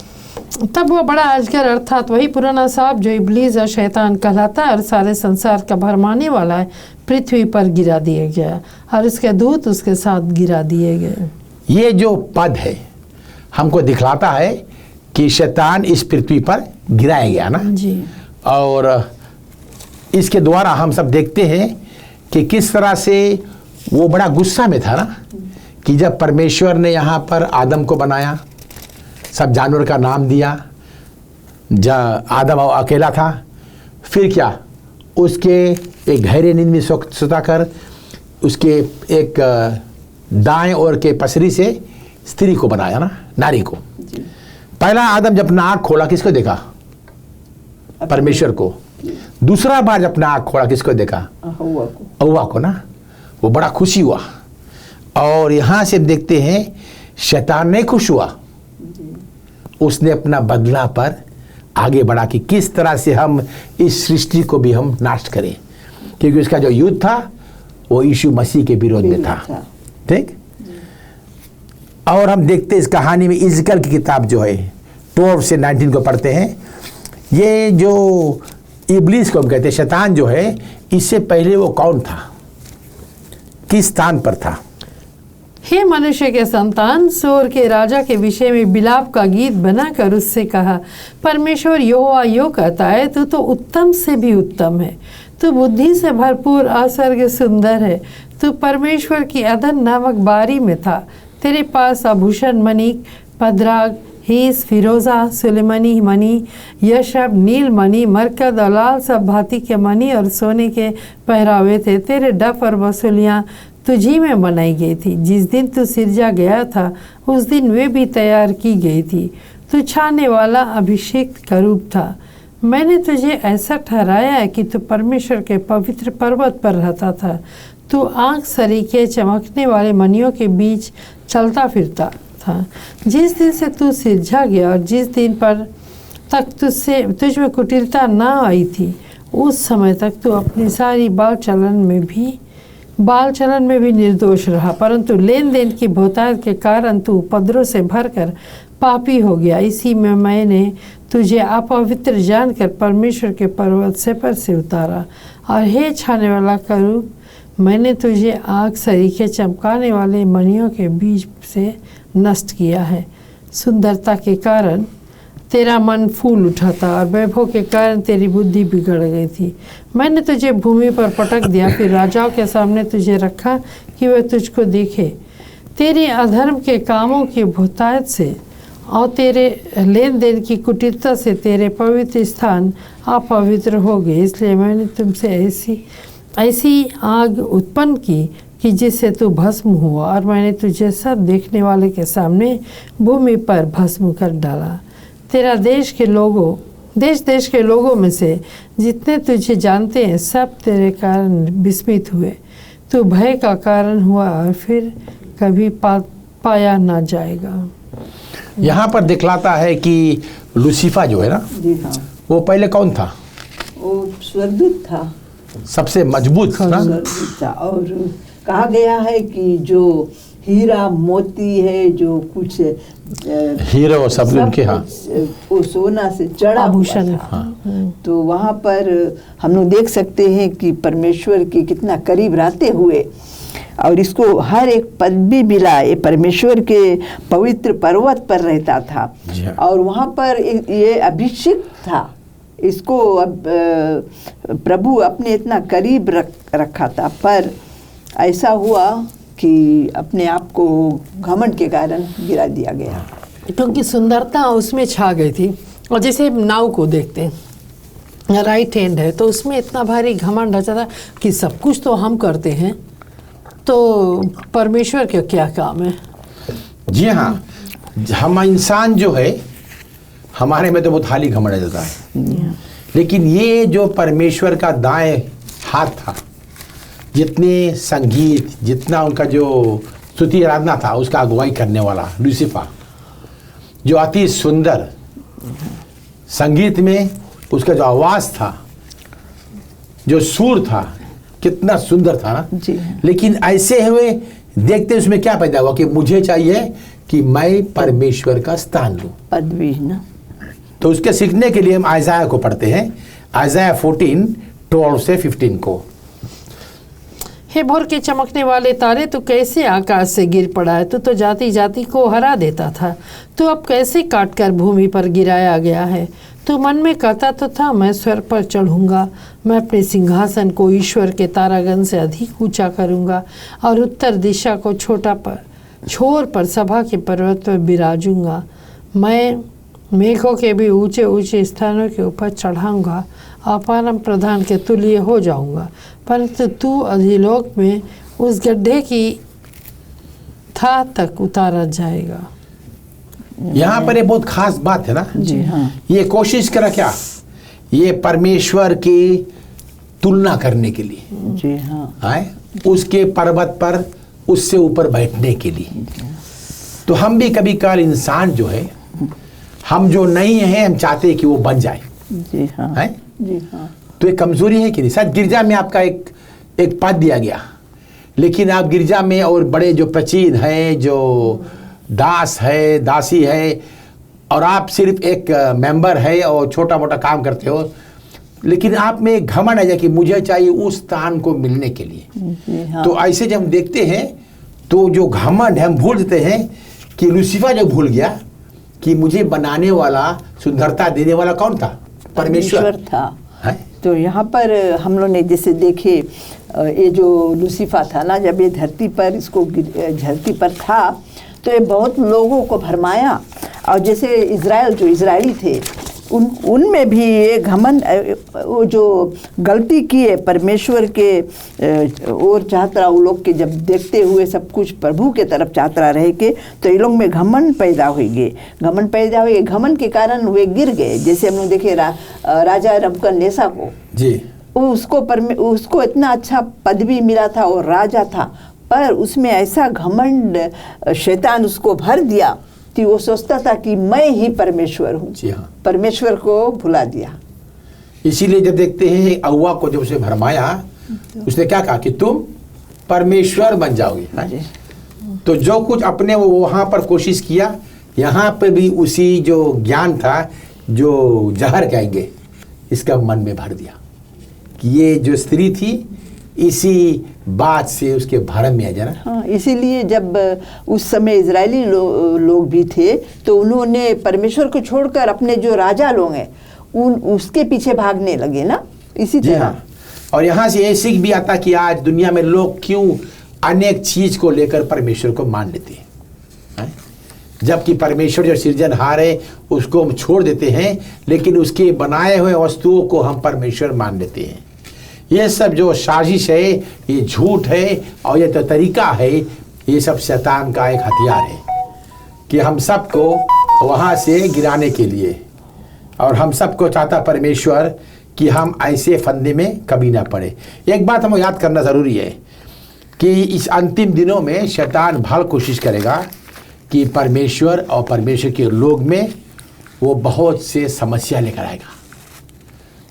तब वो बड़ा अजगर अर्थात वही पुराना सांप जो इब्लीस और शैतान कहलाता है और सारे संसार का भरमाने वाला है, पृथ्वी पर गिरा दिया गया और उसके दूत उसके साथ गिरा दिए गए। ये जो पद है हमको दिखलाता है कि शैतान इस पृथ्वी पर गिराया गया ना जी। और इसके द्वारा हम सब देखते हैं कि किस तरह से वो बड़ा गुस्सा में था ना, कि जब परमेश्वर ने यहाँ पर आदम को बनाया, सब जानवर का नाम दिया, आदम अकेला था, फिर क्या उसके एक गहरे नींद में सुता कर उसके एक दाएं ओर के पसरी से स्त्री को बनाया ना, नारी को। पहला आदम जब अपना आँख खोला किसको देखा? परमेश्वर को। दूसरा बार जब अपना आँख खोला किसको देखा? हव्वा को ना। वो बड़ा खुशी हुआ। और यहाँ से देखते हैं शैतान नहीं खुश हुआ, उसने अपना बदला पर आगे बढ़ा कि किस तरह से हम इस सृष्टि को भी हम नाश करें, क्योंकि उसका जो युद्ध था वो यीशु मसीह के विरोध में था। ठीक। और हम देखते इस कहानी में इज़केल की किताब जो है 12 से 19 को पढ़ते हैं। ये जो इब्लीस को हम कहते हैं, शैतान जो है, इससे पहले वो कौन था, किस स्थान पर था? हे मनुष्य के संतान, सोर के राजा के विषय में बिलाप का गीत बनाकर उससे कहा, परमेश्वर यहोवा यो कहता है, तू तो उत्तम से भी उत्तम है, तू बुद्धि से भरपूर आसर्ग सुंदर है, तू परमेश्वर की अदन नामक बारी में था, तेरे पास आभूषण, मणिक, पद्राग, हीस, फिरोज़ा, सुलेमानी मणि, यह सब नील मणि, मरकत और लाल सब भांति के मणि और सोने के पहरावे थे। तेरे डफ और बसुलियाँ तुझी में बनाई गई थी। जिस दिन तू सिरजा गया था उस दिन वे भी तैयार की गई थी। तू छाने वाला अभिषेक करूब था। मैंने तुझे ऐसा ठहराया है कि तू परमेश्वर के पवित्र पर्वत पर रहता था। तू आँख सरीखे चमकने वाले मणियों के बीच चलता फिरता था। जिस दिन से तू सिरजा गया और जिस दिन पर तक तुझ में कुटिलता न आई थी उस समय तक तू अपनी सारी बाल चलन में भी निर्दोष रहा, परंतु लेन देन की बहुतायत के कारण तू उपद्रव से भरकर पापी हो गया। इसी में मैंने तुझे अपवित्र जानकर परमेश्वर के पर्वत से पर से उतारा। और हे छाने वाला करूब, मैंने तुझे आग सरीखे चमकाने वाले मणियों के बीच से नष्ट किया है। सुंदरता के कारण तेरा मन फूल उठा था और वैभव के कारण तेरी बुद्धि बिगड़ गई थी। मैंने तुझे भूमि पर पटक दिया, फिर राजाओं के सामने तुझे रखा कि वे तुझको देखे। तेरे अधर्म के कामों की बहुतायत से और तेरे लेन देन की कुटिलता से तेरे पवित्र स्थान अपवित्र हो गए। इसलिए मैंने तुमसे ऐसी आग उत्पन्न की कि जिससे तू भस्म हुआ, और मैंने तुझे सब देखने वाले के सामने भूमि पर भस्म कर डाला। तेरा देश देश के लोगों में से जितने तुझे जानते हैं सब तेरे कारण विस्मित हुए। तू भय का कारण हुआ और फिर कभी पाया ना जाएगा। यहाँ पर दिखलाता है कि लूसीफर जो है ना, जी हाँ, वो पहले कौन था? वो स्वर्गदूत था, सबसे मजबूत ना? स्वर्गदूत था। और कहा गया है कि जो हीरा मोती है, जो कुछ हीरो सब उनके, हाँ, वो सोना से चढ़ा आभूषण। हुआ था। तो वहाँ पर हम लोग देख सकते हैं कि परमेश्वर के कितना करीब रहते हुए और इसको हर एक पदवी मिला। ये परमेश्वर के पवित्र पर्वत पर रहता था और वहाँ पर ये अभिषेक था। इसको अब प्रभु अपने इतना करीब रखा था, पर ऐसा हुआ कि अपने आप को घमंड के कारण गिरा दिया गया, क्योंकि सुंदरता उसमें छा गई थी। और जैसे नाव को देखते हैं, राइट हैंड है तो उसमें इतना भारी घमंड रचा था कि सब कुछ तो हम करते हैं, तो परमेश्वर का क्या काम है। जी हाँ, हम इंसान जो है हमारे में तो बहुत हाली घमंड रहता है, लेकिन ये जो परमेश्वर का दाएं हाथ था, जितने संगीत, जितना उनका जो स्तुति आराधना था, उसका अगुवाई करने वाला लूसीफर, जो अति सुंदर संगीत में उसका जो आवाज़ था, जो सुर था, कितना सुंदर था ना। जी। लेकिन ऐसे हुए देखते उसमें क्या पैदा हुआ कि मुझे चाहिए कि मैं परमेश्वर का स्थान लूँ, पदवी ना। तो उसके सीखने के लिए हम आइज़ाया को पढ़ते हैं, आइज़ाया 14:12 से 15 को। हे भोर के चमकने वाले तारे, तू कैसे आकाश से गिर पड़ा है। तू तो जाति जाति को हरा देता था, तू अब कैसे काट कर भूमि पर गिराया गया है। तू मन में कहता तो था, मैं स्वर्ग पर चढ़ूंगा, मैं अपने सिंहासन को ईश्वर के तारागण से अधिक ऊंचा करूंगा और उत्तर दिशा को छोर पर सभा के पर्वत पर बिराजूंगा। मैं मेघों के भी ऊंचे ऊंचे स्थानों के ऊपर चढ़ाऊंगा और परम प्रधान के तुल्य हो जाऊंगा, परंतु तू अधिलोक में उस गड्ढे की था तक उतारा जाएगा। यहाँ पर ये बहुत खास बात है ना। जी हाँ। ये कोशिश करा क्या, ये परमेश्वर की तुलना करने के लिए, जी हाँ, आए उसके पर्वत पर उससे ऊपर बैठने के लिए। तो हम भी कभी कभार इंसान जो है, हम जो नहीं है, हम चाहते हैं कि वो बन जाए। जी हाँ, है? जी हाँ। तो एक कमजोरी है कि नहीं। शायद गिरजा में आपका एक पद दिया गया, लेकिन आप गिरजा में और बड़े जो प्रचीन है, जो दास है, दासी है, और आप सिर्फ एक मेंबर है और छोटा मोटा काम करते हो, लेकिन आप में एक घमंड है कि मुझे चाहिए उस स्थान को मिलने के लिए। जी हाँ। तो ऐसे जब हम देखते हैं तो जो घमंड है, हम भूल जाते हैं कि लूसीफर जो भूल गया कि मुझे बनाने वाला, सुंदरता देने वाला कौन था? परमेश्वर था। है? तो यहाँ पर हम लोग ने जैसे देखे, ये जो लूसीफर था ना, जब ये धरती पर था, तो ये बहुत लोगों को भरमाया और जैसे इज़राइल जो इजरायली थे उनमें भी ये घमंड, वो जो गलती की है परमेश्वर के और चाहता वो लोग के जब देखते हुए सब कुछ प्रभु के तरफ चाहता रहे के, तो ये लोग में घमंड पैदा हुई गए। घमंड पैदा हुए, घमंड के कारण वे गिर गए। जैसे हम लोग देखे राजा नबूकदनेस्सर को जी, उसको इतना अच्छा पदवी मिला था और राजा था, पर उसमें ऐसा घमंड शैतान उसको भर दिया कि वो सोचता था कि मैं ही परमेश्वर हूँ। जी हाँ। परमेश्वर को भुला दिया। इसीलिए जब देखते हैं हव्वा को जब उसे भरमाया, उसने क्या कहा कि तुम परमेश्वर बन जाओगे। तो जो कुछ अपने वो वहाँ पर कोशिश किया, यहाँ पर भी उसी जो ज्ञान था, जो जहर कहेंगे, इसका मन में भर दिया कि ये जो स्त्री थी इसी बात से उसके भरम में आ जाना। हाँ, इसीलिए जब उस समय इजरायली लोग भी थे तो उन्होंने परमेश्वर को छोड़कर अपने जो राजा लोग हैं उसके पीछे भागने लगे ना, इसी तरह। हाँ। और यहाँ से ये सीख भी आता कि आज दुनिया में लोग क्यों अनेक चीज को लेकर परमेश्वर को मान लेते हैं, जबकि परमेश्वर जो सृजनहार है उसको हम छोड़ देते हैं, लेकिन उसके बनाए हुए वस्तुओं को हम परमेश्वर मान लेते हैं। ये सब जो साजिश है, ये झूठ है और ये तो तरीका है, ये सब शैतान का एक हथियार है कि हम सबको वहाँ से गिराने के लिए, और हम सबको चाहता परमेश्वर कि हम ऐसे फंदे में कभी ना पड़े। एक बात हमें याद करना ज़रूरी है कि इस अंतिम दिनों में शैतान भल कोशिश करेगा कि परमेश्वर और परमेश्वर के लोग में वो बहुत से समस्या लेकर आएगा।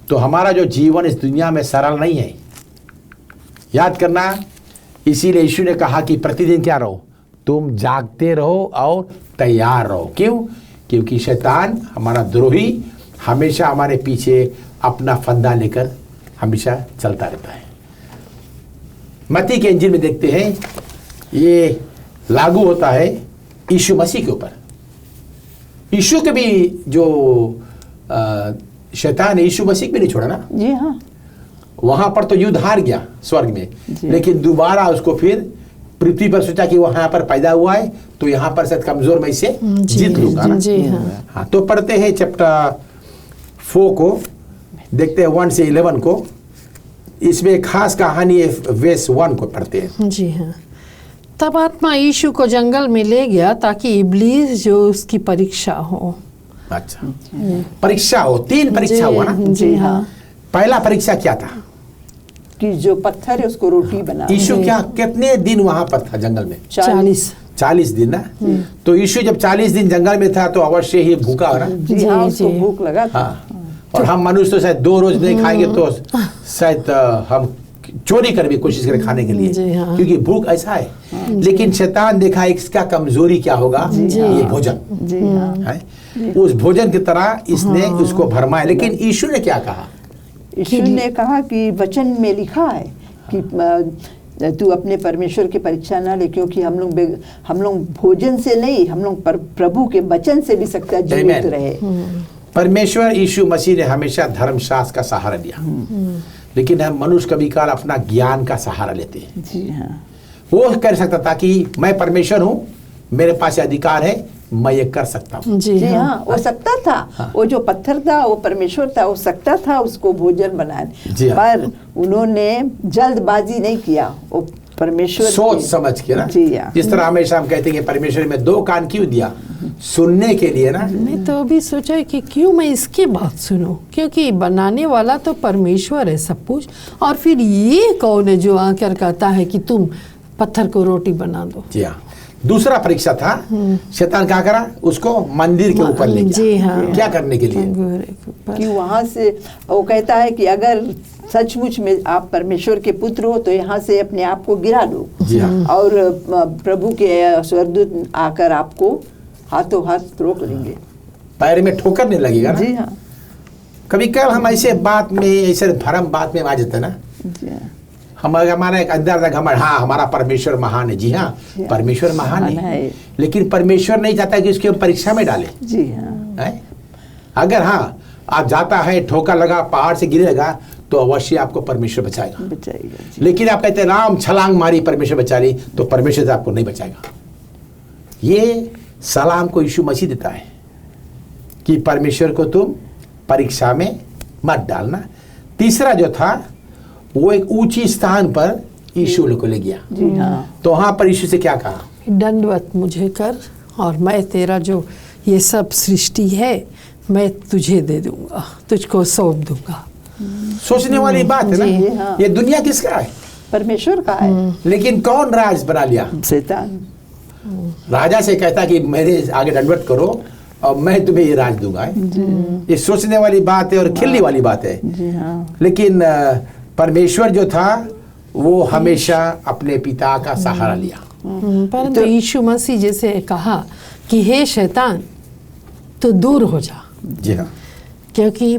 तो हमारा जो जीवन इस दुनिया में सरल नहीं है, याद करना। इसीलिए यीशु ने कहा कि प्रतिदिन क्या रहो, तुम जागते रहो और तैयार रहो। क्यों? क्योंकि शैतान हमारा द्रोही हमेशा हमारे पीछे अपना फंदा लेकर हमेशा चलता रहता है। मत्ती के इंजील में देखते हैं, ये लागू होता है यीशु मसीह के ऊपर। यीशु के भी जो शैतान ने यीशु मसीह भी नहीं छोड़ा ना। जी हाँ। वहां पर तो युद्ध हार गया स्वर्ग में, लेकिन दोबारा उसको फिर पृथ्वी पर सोचा कि वो यहाँ पर पैदा हुआ है तो यहाँ पर शायद कमजोर मैं इसे जीत लूंगा ना। जी हाँ। हाँ, तो पढ़ते हैं चैप्टर 4 को, देखते हैं 1 से 11 को। इसमें खास कहानी वर्स 1 को पढ़ते हैं। जी हाँ। तब आत्मा यीशु को जंगल में ले गया ताकि इब्लीस जो उसकी परीक्षा हो। अच्छा, परीक्षा हो, 3 परीक्षा हुआ ना। जी हाँ। पहला परीक्षा क्या था कि जो पत्थर है उसको रोटी बना। यीशु क्या कितने दिन वहां पर था जंगल में? 40 दिन ना। तो यीशु जब 40 दिन जंगल में था तो अवश्य ही भूखा हो ना। जी हाँ, उसको भूख लगा था। हाँ। और हम मनुष्य तो शायद 2 रोज नहीं खाएंगे तो शायद हम चोरी कर भी कोशिश करें खाने के लिए, हाँ। क्योंकि भूख ऐसा है। लेकिन शैतान देखा इसका कमजोरी क्या होगा, ये भोजन। जी हाँ। उस भोजन की तरह इसने उसको भरमाया। लेकिन यीशु ने क्या कहा? यीशु ने कहा कि वचन में लिखा है कि तू अपने परमेश्वर की परीक्षा ना ले, क्योंकि हम लोग भोजन से नहीं, हम लोग प्रभु के वचन से भी सकता जीवित रहे। परमेश्वर यीशु मसीह ने हमेशा धर्मशास्त्र का सहारा लिया, लेकिन हम मनुष्य कभी काल अपना ज्ञान का सहारा लेते हैं। जी हाँ। वो कर सकता था कि मैं परमेश्वर हूँ, मेरे पास अधिकार है, मैं ये कर सकता हूँ। जी हाँ, वो सकता था। हाँ। वो जो पत्थर था वो परमेश्वर था, वो सकता था उसको भोजन बनाने। पर उन्होंने जल्दबाजी नहीं किया, वो परमेश्वर सोच समझ के ना। जी हाँ। जिस तरह हमेशा हम कहते हैं कि परमेश्वर में 2 कान क्यों दिया? सुनने के लिए ना। मैं तो अभी सोचा कि क्यों मैं इसकी बात सुनूं, क्योंकि बनाने वाला तो परमेश्वर है सब कुछ, और फिर ये कौन है जो आकर कहता है कि तुम पत्थर को रोटी बना दो। जी हाँ। दूसरा परीक्षा था, शैतान क्या करा? उसको मंदिर के ऊपर ले गया। जी हाँ। क्या करने के लिए? कि वहां से वो कहता है कि अगर सचमुच में आप परमेश्वर के पुत्र हो तो यहाँ से अपने आप को गिरा दो। जी हाँ। और प्रभु के स्वर्गदूत आकर आपको हाथों हाथ रोक लेंगे, पैर में ठोकर नहीं लगेगा ना। जी हाँ। कभी कभी हम ऐसे बात में, ऐसे भरम बात में आ जाते हैं ना। जी हाँ। हमारा एक अंदर तक घमंड, हाँ हमारा परमेश्वर महान है। जी हाँ, परमेश्वर महान है, लेकिन परमेश्वर नहीं चाहता कि उसकी हम परीक्षा में डाले। जी हाँ। अगर हाँ आप जाता है, ठोकर लगा, पहाड़ से गिरेगा, तो अवश्य आपको परमेश्वर बचाएगा। लेकिन आप कहते हैं राम छलांग मारी परमेश्वर बचा ली, तो परमेश्वर से आपको नहीं बचाएगा। ये सलाम को यीशु मसीह देता है कि परमेश्वर को तुम परीक्षा में मत डालना। तीसरा जो था वो एक ऊंची स्थान पर यीशु को ले गया। जी हाँ। तो वहां पर यीशु से क्या कहा? दंडवत मुझे कर और मैं तेरा जो ये सब सृष्टि है मैं तुझे दे दूंगा, तुझको सौंप दूंगा। सोचने वाली बात है जी ना। हाँ। ये दुनिया किसका है? परमेश्वर का है। लेकिन कौन राज बना लिया? शैतान। राजा से कहता कि मेरे आगे दंडवत करो और मैं तुम्हें ये राज दूंगा। ये सोचने वाली बात है और खिलने वाली बात है। जी हाँ। लेकिन परमेश्वर जो था वो हमेशा अपने पिता का सहारा लिया। परंतु यीशु मसीह जैसे कहा कि हे शैतान तू दूर हो जा, जी हाँ। क्योंकि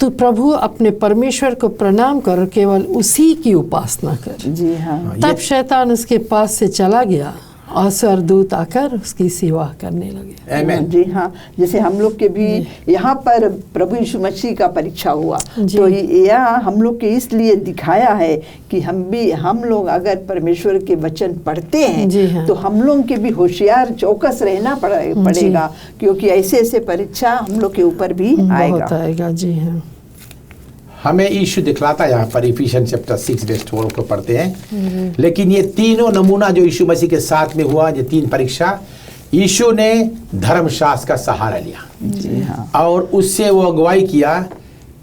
तू प्रभु अपने परमेश्वर को प्रणाम कर, केवल उसी की उपासना कर। जी हाँ। तब शैतान उसके पास से चला गया और स्वर्गदूत आकर उसकी सेवा करने लगे। आमीन। जी हाँ। जैसे हम लोग के भी यहाँ पर प्रभु यीशु मसीह का परीक्षा हुआ, जी। तो यह हम लोग के इसलिए दिखाया है कि हम लोग अगर परमेश्वर के वचन पढ़ते जी हैं हाँ। तो हम लोग के भी होशियार चौकस रहना पड़ेगा, क्योंकि ऐसे ऐसे परीक्षा हम लोग के ऊपर भी बहुत आएगा। आएगा। जी हाँ। हमें यीशु दिखलाता है यहाँ पर इफिशियंस चैप्टर 6:12 को पढ़ते हैं। लेकिन ये तीनों नमूना जो यीशु मसीह के साथ में हुआ, ये 3 परीक्षा, यीशु ने धर्मशास्त्र का सहारा लिया। जी हाँ। और उससे वो अगुवाई किया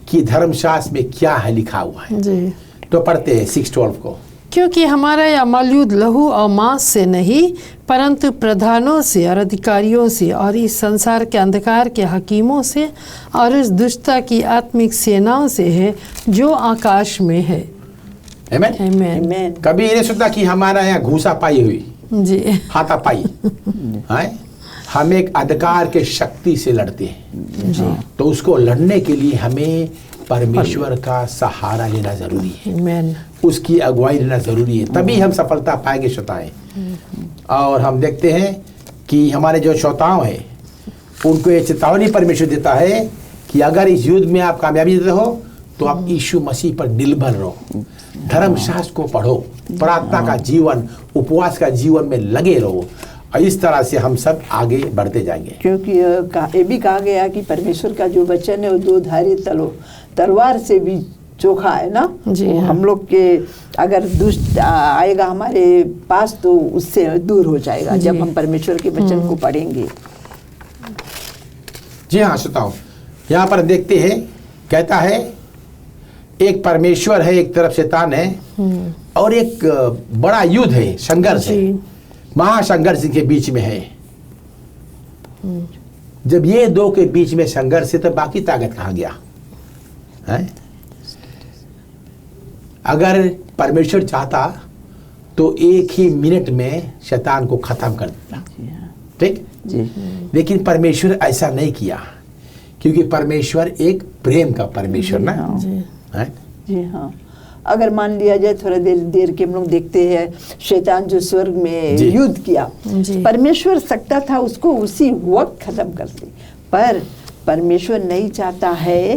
कि धर्मशास्त्र में क्या है लिखा हुआ है। जी। तो पढ़ते हैं 6:12 को। क्योंकि हमारा यह मलयुद्ध लहू और मांस से नहीं परंतु प्रधानों से और अधिकारियों से और इस संसार के अंधकार के हकीमों से और उस दुष्टता की आत्मिक सेनाओं से है जो आकाश में है। आमीन। आमीन। आमीन। कभी ये नहीं सोचता कि हमारा यहाँ घूसा पाई हुई, जी। हाथापाई है। हम एक अंधकार के शक्ति से लड़ते हैं। तो उसको लड़ने के लिए हमें परमेश्वर का सहारा लेना जरूरी है, आमीन। उसकी अगुवाई लेना जरूरी है, तभी हम सफलता पाएंगे श्रोताएं। और हम देखते हैं कि हमारे जो श्रोताओं हैं उनको ये चेतावनी परमेश्वर देता है कि अगर इस युद्ध में आप कामयाबी देते हो तो आप यीशु मसीह पर निर्भर रहो, धर्मशास्त्र को पढ़ो, प्रार्थना का जीवन, उपवास का जीवन में लगे रहो, और इस तरह से हम सब आगे बढ़ते जाएंगे। क्योंकि ये भी कहा गया कि परमेश्वर का जो वचन है वो 2 धारी तलवार से भी चोखा है ना। जी वो हाँ। हम लोग के अगर दुष्ट आएगा हमारे पास तो उससे दूर हो जाएगा जी। जब हम परमेश्वर के वचन को पढ़ेंगे। जी हाँ श्रोताओं, यहाँ पर देखते हैं, कहता है एक परमेश्वर है, एक तरफ शैतान है, और एक बड़ा युद्ध है, संघर्ष है, जी। महासंघर्ष के बीच में है। जब ये 2 के बीच में संघर्ष है तो बाकी ताकत कहाँ गया है? अगर परमेश्वर चाहता तो एक ही मिनट में शैतान को खत्म कर देता, ठीक। जी। लेकिन परमेश्वर ऐसा नहीं किया, क्योंकि परमेश्वर एक प्रेम का परमेश्वर ना जी। है। जी हाँ। अगर मान लिया जाए थोड़ा देर के हम लोग देखते हैं शैतान जो स्वर्ग में जी। युद्ध किया, जी। परमेश्वर सकता था उसको उसी वक्त खत्म कर दे, पर परमेश्वर नहीं चाहता है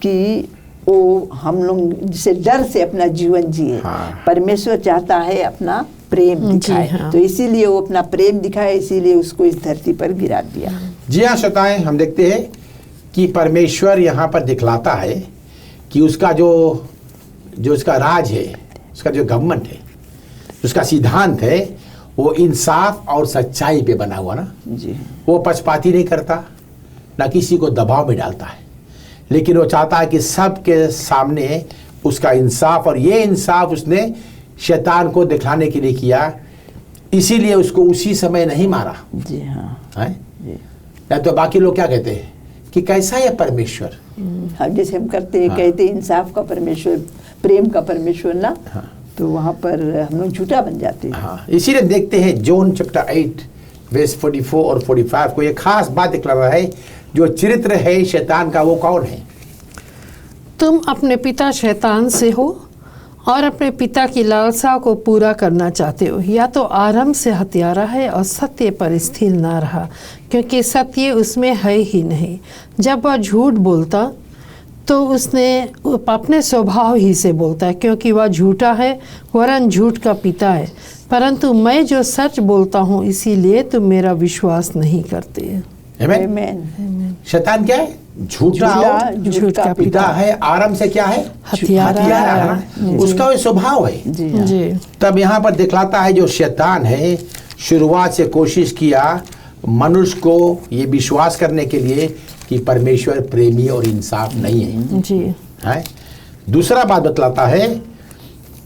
कि वो हम लोग जिसे डर से अपना जीवन जिए। हाँ। परमेश्वर चाहता है अपना प्रेम जी दिखाए। हाँ। तो इसीलिए वो अपना प्रेम दिखाए, इसीलिए उसको इस धरती पर गिरा दिया। जी हाँ श्रोताएं, हम देखते हैं कि परमेश्वर यहाँ पर दिखलाता है कि उसका जो उसका राज है, उसका जो गवर्नमेंट है, उसका सिद्धांत है, वो इंसाफ और सच्चाई पे बना हुआ ना। जी। वो पक्षपाती नहीं करता, ना किसी को दबाव में डालता है, लेकिन वो चाहता है कि सबके सामने उसका इंसाफ, और ये इंसाफ उसने शैतान को दिखलाने के लिए किया, इसीलिए उसको उसी समय नहीं मारा जी हाँ। है। जी। या तो बाकी लोग क्या कहते हैं कि कैसा है परमेश्वर, हाँ, जैसे हम करते हैं, हाँ। कहते हैं इंसाफ का परमेश्वर, प्रेम का परमेश्वर ना। हाँ। तो वहाँ पर हम लोग झूठा बन जाते हैं। हाँ, इसीलिए देखते हैं जॉन चैप्टर 8 वर्स 44 और 45 को, ये खास बात दिखला रहा है, जो चरित्र है शैतान का वो कौन है? तुम अपने पिता शैतान से हो और अपने पिता की लालसा को पूरा करना चाहते हो। या तो आरंभ से हत्यारा है और सत्य पर स्थिर ना रहा, क्योंकि सत्य उसमें है ही नहीं। जब वह झूठ बोलता तो उसने अपने स्वभाव ही से बोलता है, क्योंकि वह झूठा है वरन झूठ का पिता है। परंतु मैं जो सच बोलता हूँ इसीलिए तुम मेरा विश्वास नहीं करते। आमेन। आमेन। शैतान क्या है? झूठा और झूठ का पिता है। आराम से क्या है? हथियारा है ना? जी। उसका वो स्वभाव है। जी हाँ। जी तब यहाँ पर दिखलाता है जो शैतान है, शुरुआत से कोशिश किया मनुष्य को ये विश्वास करने के लिए कि परमेश्वर प्रेमी और इंसाफ नहीं है। जी है। दूसरा बात बतलाता है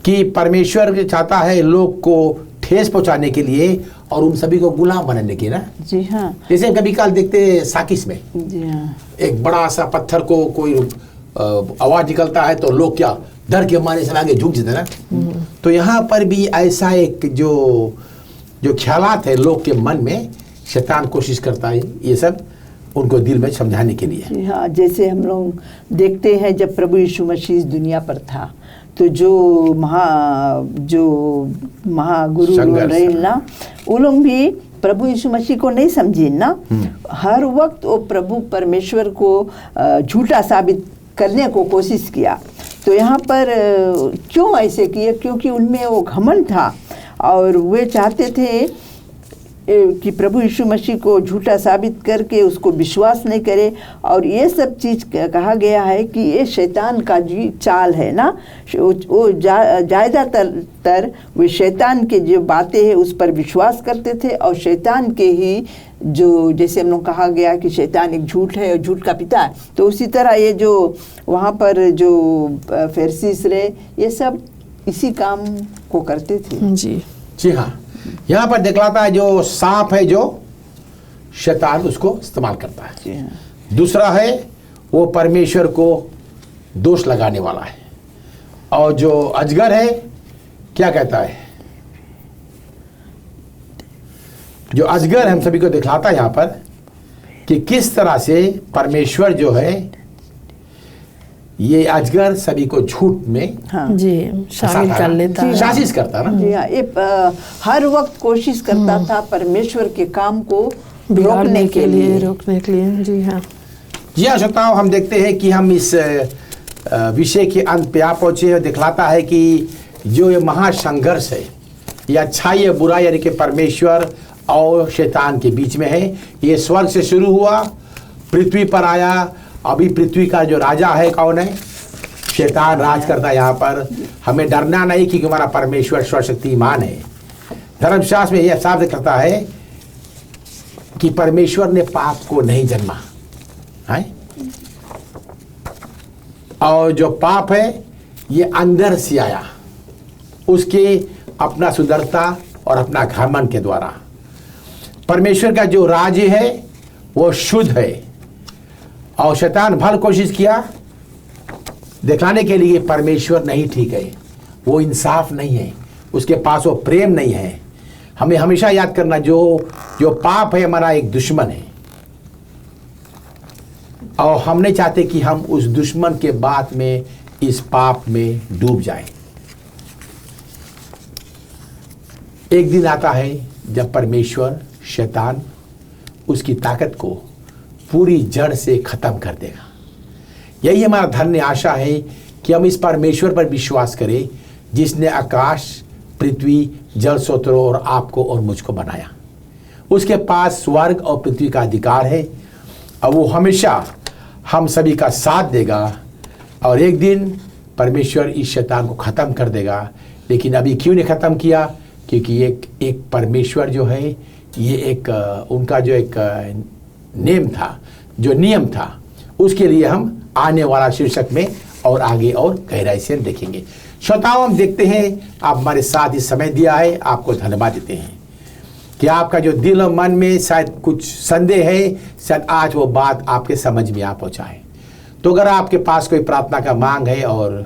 कि परमेश्वर चाहता है लोग को ठेस पहुंचाने के लिए और उन सभी को गुलाम बनाने के ना। जी हाँ। जैसे कभी काल देखते हैं साकिस में जी हाँ। एक बड़ा सा पत्थर को कोई आवाज निकलता है तो लोग क्या डर के मारे से आगे झुक जाते ना। तो यहाँ पर भी ऐसा एक जो ख्यालात है लोग के मन में, शैतान कोशिश करता है ये सब उनको दिल में समझाने के लिए। जी हाँ। जैसे हम लोग देखते हैं जब प्रभु यीशु मसीह इस दुनिया पर था तो जो महागुरु संघर्ष। रहे ना, वो लोग भी प्रभु यीशु मसीह को नहीं समझे ना। हर वक्त वो प्रभु परमेश्वर को झूठा साबित करने को कोशिश किया। तो यहाँ पर क्यों ऐसे किए? क्योंकि उनमें वो घमंड था और वे चाहते थे कि प्रभु यीशु मसीह को झूठा साबित करके उसको विश्वास नहीं करे। और ये सब चीज़ कहा गया है कि ये शैतान का जी चाल है ना। वो ज़्यादातर वे शैतान के जो बातें हैं उस पर विश्वास करते थे और शैतान के ही जो, जैसे हम लोग कहा गया कि शैतान एक झूठ है और झूठ का पिता है, तो उसी तरह ये जो वहाँ पर जो फरीसी रहे ये सब इसी काम को करते थे। जी जी हाँ। यहाँ पर दिखलाता है जो सांप है जो शैतान उसको इस्तेमाल करता है। जी हाँ। दूसरा है वो परमेश्वर को दोष लगाने वाला है। और जो अजगर है क्या कहता है? जो अजगर हम सभी को दिखलाता है यहाँ पर कि किस तरह से परमेश्वर जो है ये अजगर सभी को झूठ में हाँ। जी शामिल कर लेता है। शासित करता है ना। जी हाँ। ये हर वक्त कोशिश करता था परमेश्वर के काम को बिगाड़ने के लिए, रोकने के लिए। जी हाँ। जी हाँ श्रोताओं, हम देखते हैं कि हम इस विषय के अंत पे आ पहुंचे हैं। दिखलाता है कि जो ये महासंघर्ष है ये अच्छाई या बुराई यानी कि परमेश्वर और शैतान के बीच में है। ये स्वर्ग से शुरू हुआ, पृथ्वी पर आया। अभी पृथ्वी का जो राजा है कौन है? शैतान राज करता है यहाँ पर। हमें डरना नहीं क्योंकि हमारा परमेश्वर सर्वशक्तिमान है। धर्मशास्त्र में यह साबित करता है कि परमेश्वर ने पाप को नहीं जन्मा है। और जो पाप है ये अंदर से आया, उसके अपना सुंदरता और अपना घमंड के द्वारा। परमेश्वर का जो राज्य है वो शुद्ध है और शैतान भर कोशिश किया दिखाने के लिए परमेश्वर नहीं ठीक है, वो इंसाफ नहीं है, उसके पास वो प्रेम नहीं है। हमें हमेशा याद करना जो पाप है हमारा एक दुश्मन है और हम नहीं चाहते कि हम उस दुश्मन के बाद में इस पाप में डूब जाए। एक दिन आता है जब परमेश्वर शैतान उसकी ताकत को पूरी जड़ से खत्म कर देगा। यही हमारा धन्य आशा है कि हम इस परमेश्वर पर विश्वास करें जिसने आकाश, पृथ्वी, जल स्रोतों और आपको और मुझको बनाया। उसके पास स्वर्ग और पृथ्वी का अधिकार है और वो हमेशा हम सभी का साथ देगा और एक दिन परमेश्वर इस शैतान को ख़त्म कर देगा। लेकिन अभी क्यों नहीं ख़त्म किया? क्योंकि एक परमेश्वर जो है ये एक उनका जो एक नेम था, जो नियम था, उसके लिए हम आने वाला शीर्षक में और आगे और गहराई से देखेंगे। श्रोताओं, हम देखते हैं आप हमारे साथ इस समय दिया है, आपको धन्यवाद देते हैं कि आपका जो दिल और मन में शायद कुछ संदेह है, शायद आज वो बात आपके समझ में आ पहुँचाए। तो अगर आपके पास कोई प्रार्थना का मांग है और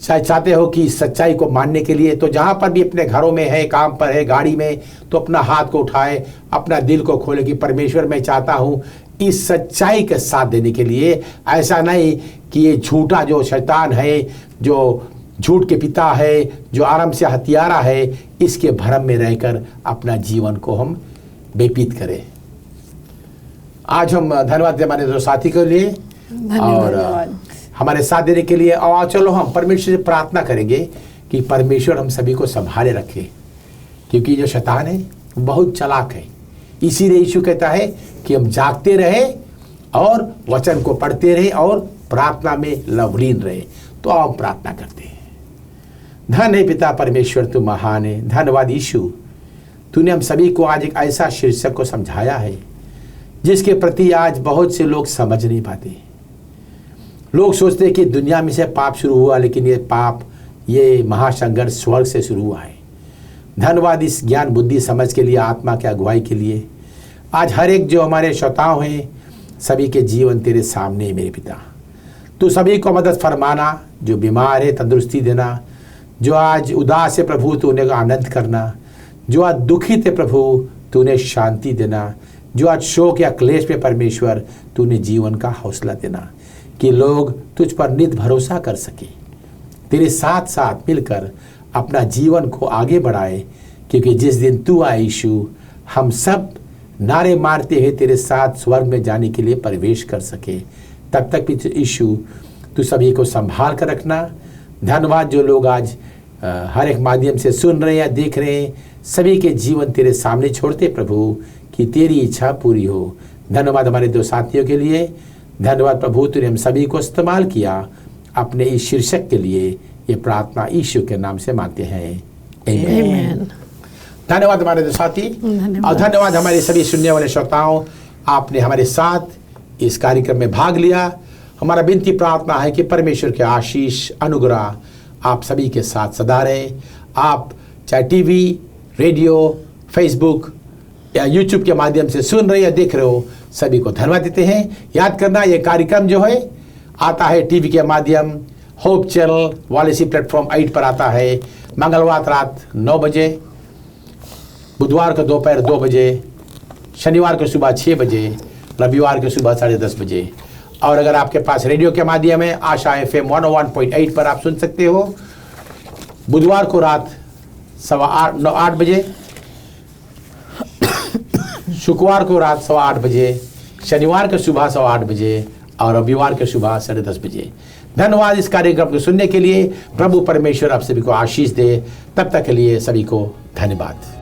शायद चाहते हो कि सच्चाई को मानने के लिए, तो जहाँ पर भी अपने घरों में है, काम पर है, गाड़ी में, तो अपना हाथ को उठाए, अपना दिल को खोले कि परमेश्वर मैं चाहता हूँ इस सच्चाई के साथ देने के लिए। ऐसा नहीं कि ये झूठा जो शैतान है, जो झूठ के पिता है, जो आराम से हथियारा है, इसके भरम में रहकर अपना जीवन को हम व्यतीत करें। आज हम धन्यवाद दें हमारे दो साथी के लिए और हमारे साथ देने के लिए। और चलो हम परमेश्वर से प्रार्थना करेंगे कि परमेश्वर हम सभी को संभाले रखे, क्योंकि जो शैतान है बहुत चालाक है। इसीलिए यीशु कहता है कि हम जागते रहे और वचन को पढ़ते रहे और प्रार्थना में लवलीन रहे। तो हम प्रार्थना करते हैं। धन है पिता परमेश्वर, तू महान है। धन्यवाद यीशु, तूने हम सभी को आज एक ऐसा शीर्षक को समझाया है जिसके प्रति आज बहुत से लोग समझ नहीं पाते। लोग सोचते हैं कि दुनिया में से पाप शुरू हुआ, लेकिन ये पाप, ये महासंघर्ष स्वर्ग से शुरू हुआ है। धन्यवाद इस ज्ञान बुद्धि समझ के लिए, आत्मा के अगुवाई के लिए। आज हर एक जो हमारे श्रोताओं हैं, सभी के जीवन तेरे सामने है मेरे पिता। तू सभी को मदद फरमाना, जो बीमार है तंदुरुस्ती देना, जो आज उदास है प्रभु तू उन्हें आनंद करना, जो आज दुखित है प्रभु तू उन्हें शांति देना, जो आज शोक या क्लेश में परमेश्वर तू उन्हें जीवन का हौसला देना, कि लोग तुझ पर नित भरोसा कर सके, तेरे साथ साथ मिलकर अपना जीवन को आगे बढ़ाए। क्योंकि जिस दिन तू आए यीशु, हम सब नारे मारते हैं तेरे साथ स्वर्ग में जाने के लिए प्रवेश कर सके। तब तक भी यीशु तू सभी को संभाल कर रखना। धन्यवाद जो लोग आज हर एक माध्यम से सुन रहे हैं, देख रहे हैं, सभी के जीवन तेरे सामने छोड़ते प्रभु, कि तेरी इच्छा पूरी हो। धन्यवाद हमारे दो साथियों के लिए। धन्यवाद प्रभु, तूने हम सभी को इस्तेमाल किया अपने इस शीर्षक के लिए। ये प्रार्थना यीशु के नाम से मांगते हैं, आमीन। धन्यवाद हमारे दो साथी, और धन्यवाद हमारे सभी सुनने वाले श्रोताओं, आपने हमारे साथ इस कार्यक्रम में भाग लिया। हमारा विनती प्रार्थना है कि परमेश्वर के आशीष अनुग्रह आप सभी के साथ सदा रहे। आप चाहे टीवी, रेडियो, फेसबुक या यूट्यूब के माध्यम से सुन रहे या देख रहे हो, सभी को धन्यवाद देते हैं। याद करना, ये कार्यक्रम जो है आता है टीवी के माध्यम, होप चैनल वालेसी प्लेटफॉर्म 8 पर आता है, मंगलवार रात 9 बजे, बुधवार को दोपहर 2 बजे, शनिवार को सुबह 6 बजे, रविवार को सुबह 10:30 बजे। और अगर आपके पास रेडियो के माध्यम है, आशा FM 101.8 पर आप सुन सकते हो, बुधवार को रात 8 बजे, शुक्रवार को रात 8:15 बजे, शनिवार को सुबह 8:15 बजे और रविवार को सुबह 10:30 बजे। धन्यवाद इस कार्यक्रम को सुनने के लिए। प्रभु परमेश्वर आप सभी को आशीष दे। तब तक के लिए सभी को धन्यवाद।